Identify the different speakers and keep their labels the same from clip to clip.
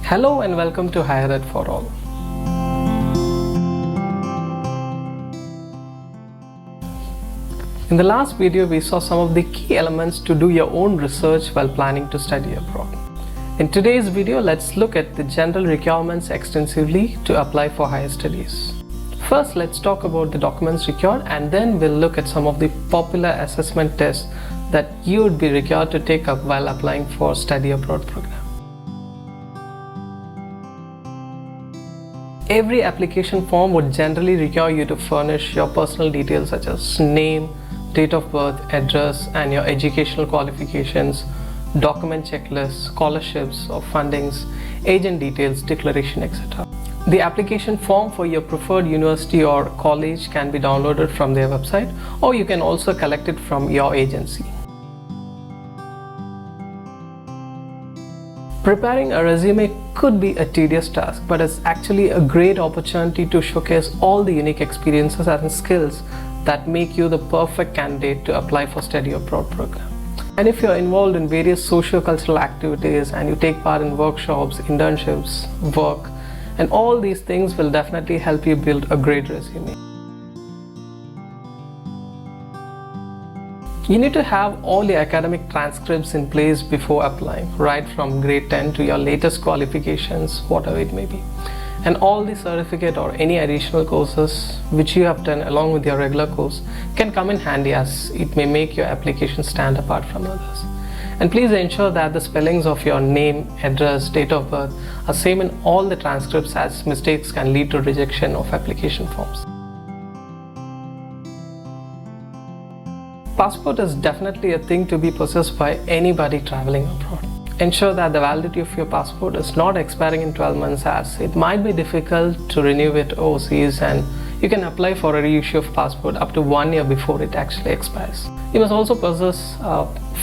Speaker 1: Hello and welcome to HigherEd for All. In the last video, we saw some of the key elements to do your own research while planning to study abroad. In today's video, let's look at the general requirements extensively to apply for higher studies. First, let's talk about the documents required, and then we'll look at some of the popular assessment tests that you would be required to take up while applying for study abroad program. Every application form would generally require you to furnish your personal details such as name, date of birth, address, and your educational qualifications, document checklists, scholarships or fundings, agent details, declaration, etc. The application form for your preferred university or college can be downloaded from their website, or you can also collect it from your agency. Preparing a resume could be a tedious task, but it's actually a great opportunity to showcase all the unique experiences and skills that make you the perfect candidate to apply for study abroad program. And if you're involved in various socio-cultural activities and you take part in workshops, internships, work, and all these things will definitely help you build a great resume. You need to have all your academic transcripts in place before applying, right from grade 10 to your latest qualifications, whatever it may be. And all the certificate or any additional courses which you have done along with your regular course can come in handy, as it may make your application stand apart from others. And please ensure that the spellings of your name, address, date of birth are same in all the transcripts, as mistakes can lead to rejection of application forms. Passport is definitely a thing to be possessed by anybody traveling abroad. Ensure that the validity of your passport is not expiring in 12 months, as it might be difficult to renew it overseas, and you can apply for a reissue of passport up to 1 year before it actually expires. You must also possess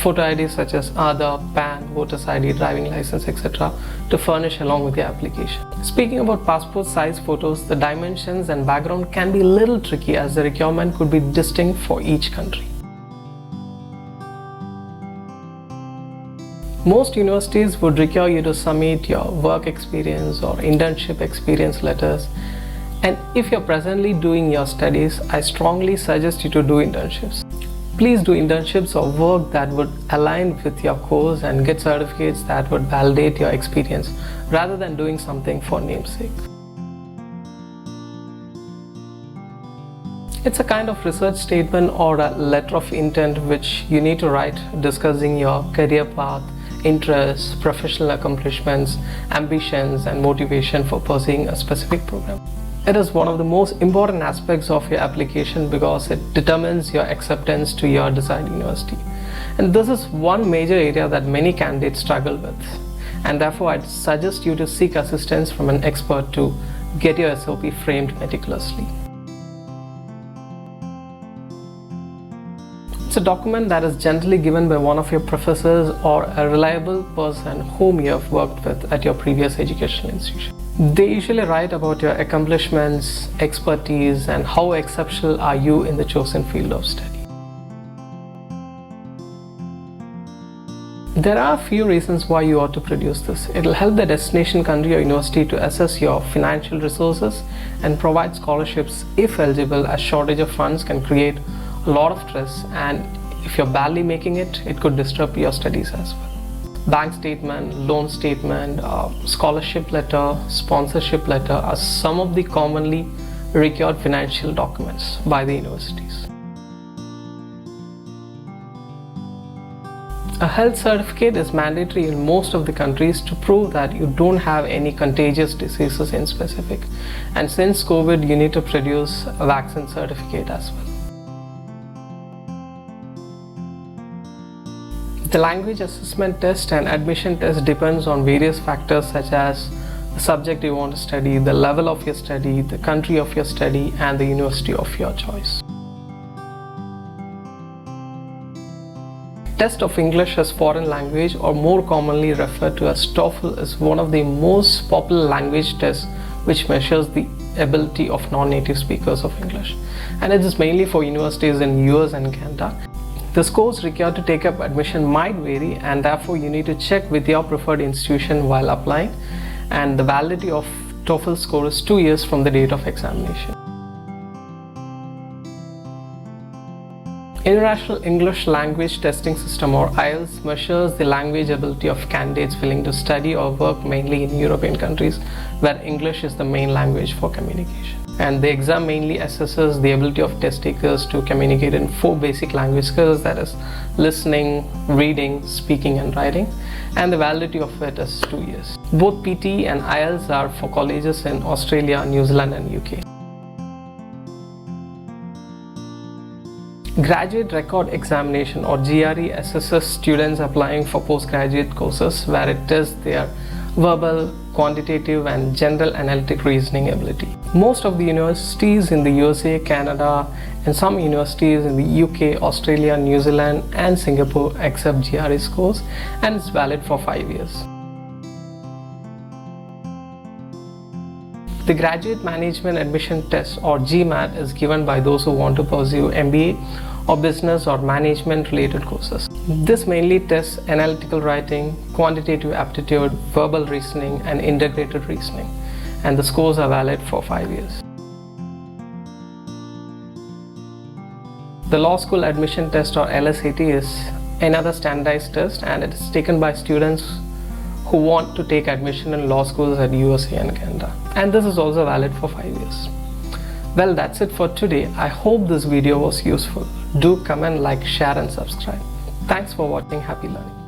Speaker 1: photo IDs such as Aadhaar, PAN, Voter's ID, driving license, etc. to furnish along with your application. Speaking about passport size photos, the dimensions and background can be a little tricky, as the requirement could be distinct for each country. Most universities would require you to submit your work experience or internship experience letters, and if you're presently doing your studies, I strongly suggest you to do internships. Please do internships or work that would align with your course and get certificates that would validate your experience, rather than doing something for namesake. It's a kind of research statement or a letter of intent which you need to write, discussing your career path, interests, professional accomplishments, ambitions, and motivation for pursuing a specific program. It is one of the most important aspects of your application because it determines your acceptance to your desired university. And this is one major area that many candidates struggle with. And therefore, I'd suggest you to seek assistance from an expert to get your SOP framed meticulously. It's a document that is generally given by one of your professors or a reliable person whom you have worked with at your previous educational institution. They usually write about your accomplishments, expertise, and how exceptional are you in the chosen field of study. There are a few reasons why you ought to produce this. It will help the destination country or university to assess your financial resources and provide scholarships if eligible, as shortage of funds can create a lot of stress, and if you're barely making it, it could disrupt your studies as well. Bank statement, loan statement, scholarship letter, sponsorship letter are some of the commonly required financial documents by the universities. A health certificate is mandatory in most of the countries to prove that you don't have any contagious diseases in specific, and since COVID, you need to produce a vaccine certificate as well. The language assessment test and admission test depends on various factors such as the subject you want to study, the level of your study, the country of your study, and the university of your choice. Test of English as foreign language, or more commonly referred to as TOEFL, is one of the most popular language tests which measures the ability of non-native speakers of English, and it is mainly for universities in US and Canada. The scores required to take up admission might vary, and therefore you need to check with your preferred institution while applying, and the validity of TOEFL score is 2 years from the date of examination. International English Language Testing System, or IELTS, measures the language ability of candidates willing to study or work mainly in European countries where English is the main language for communication. And the exam mainly assesses the ability of test takers to communicate in 4 basic language skills, that is listening, reading, speaking and writing, and the validity of it is 2 years. Both PT and IELTS are for colleges in Australia, New Zealand and UK. Graduate Record Examination, or GRE, assesses students applying for postgraduate courses where it tests their verbal, quantitative and general analytic reasoning ability. Most of the universities in the USA, Canada and some universities in the UK, Australia, New Zealand and Singapore accept GRE scores, and it's valid for 5 years. The Graduate Management Admission Test, or GMAT, is given by those who want to pursue MBA or business or management related courses. This mainly tests analytical writing, quantitative aptitude, verbal reasoning and integrated reasoning, and the scores are valid for 5 years. The Law School Admission Test, or LSAT, is another standardized test, and it is taken by students who want to take admission in law schools at USA and Canada, and this is also valid for 5 years. Well, that's it for today. I hope this video was useful. Do comment, like, share and subscribe. Thanks for watching. Happy learning.